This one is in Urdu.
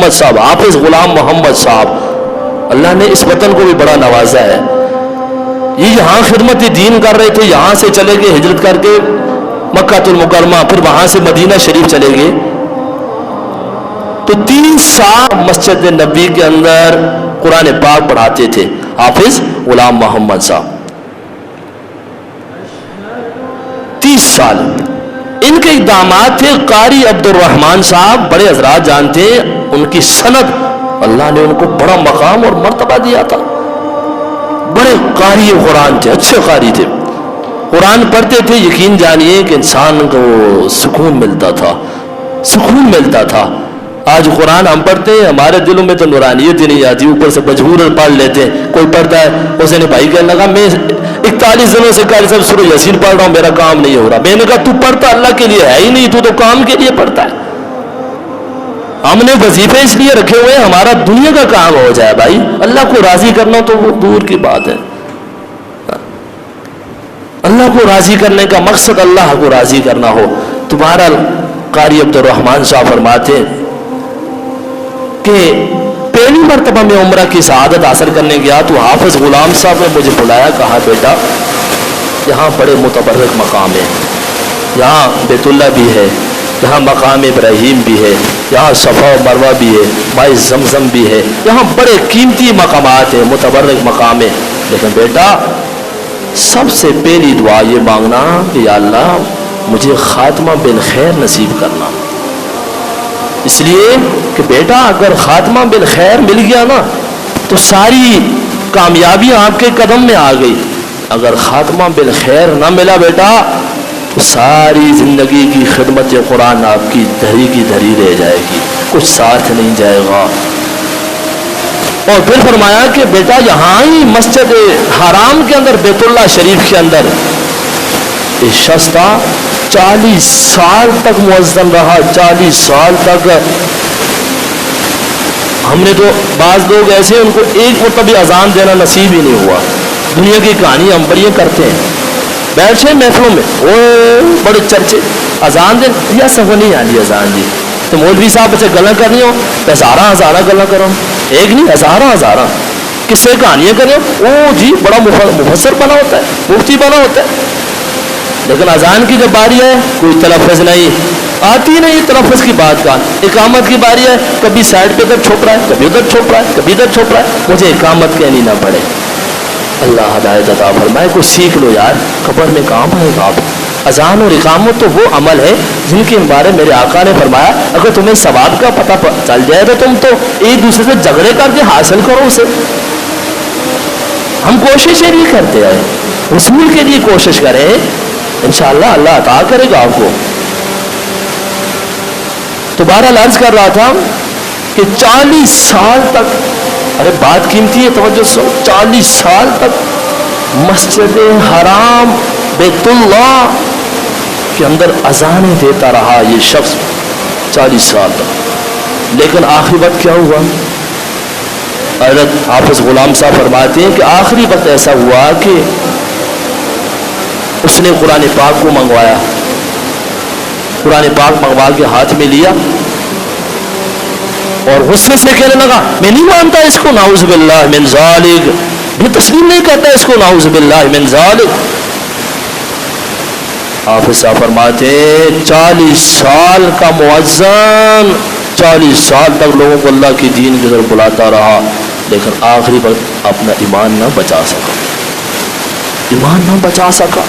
محمد صاحب، حافظ غلام محمد صاحب، اللہ نے اس وطن کو بھی بڑا نوازا ہے. یہ یہاں خدمت دین کر رہے تھے، یہاں سے چلے گئے ہجرت کر کے مکہ المکرمہ، پھر وہاں سے مدینہ شریف چلے گئے. تو 3 سال مسجد نبی کے اندر قرآن پاک پڑھاتے تھے حافظ غلام محمد صاحب. 30 سال. ان کے ایک داماد تھے قاری عبد الرحمن صاحب، بڑے حضرات جانتے ہیں ان کی سند، اللہ نے ان کو بڑا مقام اور مرتبہ دیا تھا. بڑے قاری قرآن تھے، اچھے قاری تھے، قرآن پڑھتے تھے، یقین جانیے کہ انسان کو سکون ملتا تھا، سکون ملتا تھا. آج قرآن ہم پڑھتے ہیں، ہمارے دلوں میں تو نورانیت ہی نہیں آتی، اوپر سے مجبور پڑھ لیتے ہیں. کوئی پڑھتا ہے، حسین بھائی کہنے لگا میں 41 دنوں سے قاری صاحب سورہ یاسین پڑھ رہا ہوں، میرا کام نہیں ہو رہا. میں نے کہا تو پڑھتا اللہ کے لیے ہے ہی نہیں، تو کام کے لیے پڑھتا ہے. ہم نے وظیفے اس لیے رکھے ہوئے ہیں ہمارا دنیا کا کام ہو جائے بھائی، اللہ کو راضی کرنا تو وہ دور کی بات ہے. اللہ کو راضی کرنے کا مقصد اللہ کو راضی کرنا ہو. تمہارا قاری عبد الرحمن صاحب فرماتے کہ پہلی مرتبہ میں عمرہ کی سعادت حاصل کرنے گیا تو حافظ غلام صاحب نے مجھے بلایا، کہا بیٹا یہاں بڑے متبرک مقام ہے، یہاں بیت اللہ بھی ہے، یہاں مقام ابراہیم بھی ہے، یہاں صفا و مروہ بھی ہے، ماء زمزم بھی ہے، یہاں بڑے قیمتی مقامات ہیں، متبرک مقام ہے. لیکن بیٹا سب سے پہلی دعا یہ مانگنا کہ یا اللہ مجھے خاتمہ بالخیر نصیب کرنا. اس لیے کہ بیٹا اگر خاتمہ بالخیر مل گیا نا تو ساری کامیابی آپ کے قدم میں آ گئی. اگر خاتمہ بالخیر نہ ملا بیٹا تو ساری زندگی کی خدمت قرآن آپ کی دھری کی دھری رہ جائے گی، کچھ ساتھ نہیں جائے گا. اور پھر فرمایا کہ بیٹا یہاں ہی مسجد حرام کے اندر بیت اللہ شریف کے اندر ایک شخص تھا 40 سال تک مؤذن رہا، 40 سال تک. ہم نے تو بعض لوگ ایسے ان کو ایک مرتبہ اذان دینا نصیب ہی نہیں ہوا. دنیا کی کہانی ہم بڑی کرتے ہیں، بیٹھے محفلوں میں وہ بڑے چرچے اذان دیں یا سب نہیں آ رہی اذان دی تو مولوی صاحب سے گلا کرنی ہو تو ہزارہ گلا کرو، ایک نہیں ہزارہ کس سے کہانیاں کریں. وہ جی بڑا مفسر بنا ہوتا ہے، مفتی بنا ہوتا ہے. لیکن اذان کی جب باری ہے کوئی تلفظ نہیں آتی، نہیں تلفظ کی بات کا. اقامت کی باری ہے کبھی سائڈ پہ ادھر چھوپ رہا ہے، کبھی ادھر چھوپ رہا ہے، کبھی ادھر چھوپ رہا ہے. مجھے اقامت کہنی نہ پڑے. اللہ ہدایت عطا فرمائے. کوئی سیکھ لو یار، قبر میں کام آئے گا. آپ اذان اور اقامت تو وہ عمل ہے جن کے بارے میرے آقا نے فرمایا اگر تمہیں ثواب کا پتہ چل جائے تو تم تو ایک دوسرے سے جھگڑے کر کے حاصل کرو اسے. ہم کوشش یہ نہیں کرتے ہیں، رسول کے لیے کوشش کریں، انشاءاللہ اللہ عطا کرے گا آپ کو. تو بہرحال عرض کر رہا تھا کہ 40 سال تک، ارے بات قیمتی ہے توجہ سو، 40 سال تک مسجد حرام بیت اللہ کے اندر اذانیں دیتا رہا یہ شخص 40 سال تک. لیکن آخری وقت کیا ہوا؟ حضرت حافظ غلام صاحب فرماتے ہیں کہ آخری وقت ایسا ہوا کہ اس نے قرآن پاک کو منگوایا، قرآن پاک منگوا کے ہاتھ میں لیا اور غصے سے کہنے لگا میں نہیں مانتا اس کو، نعوذ باللہ من ذالک، یہ تسلیم نہیں کرتا اس کو، نعوذ باللہ من ذالک. حافظ صاحب فرماتے ہیں 40 سال کا مؤذن 40 سال تک لوگوں کو اللہ کی دین کی طرف بلاتا رہا، لیکن آخری وقت اپنا ایمان نہ بچا سکا، ایمان نہ بچا سکا.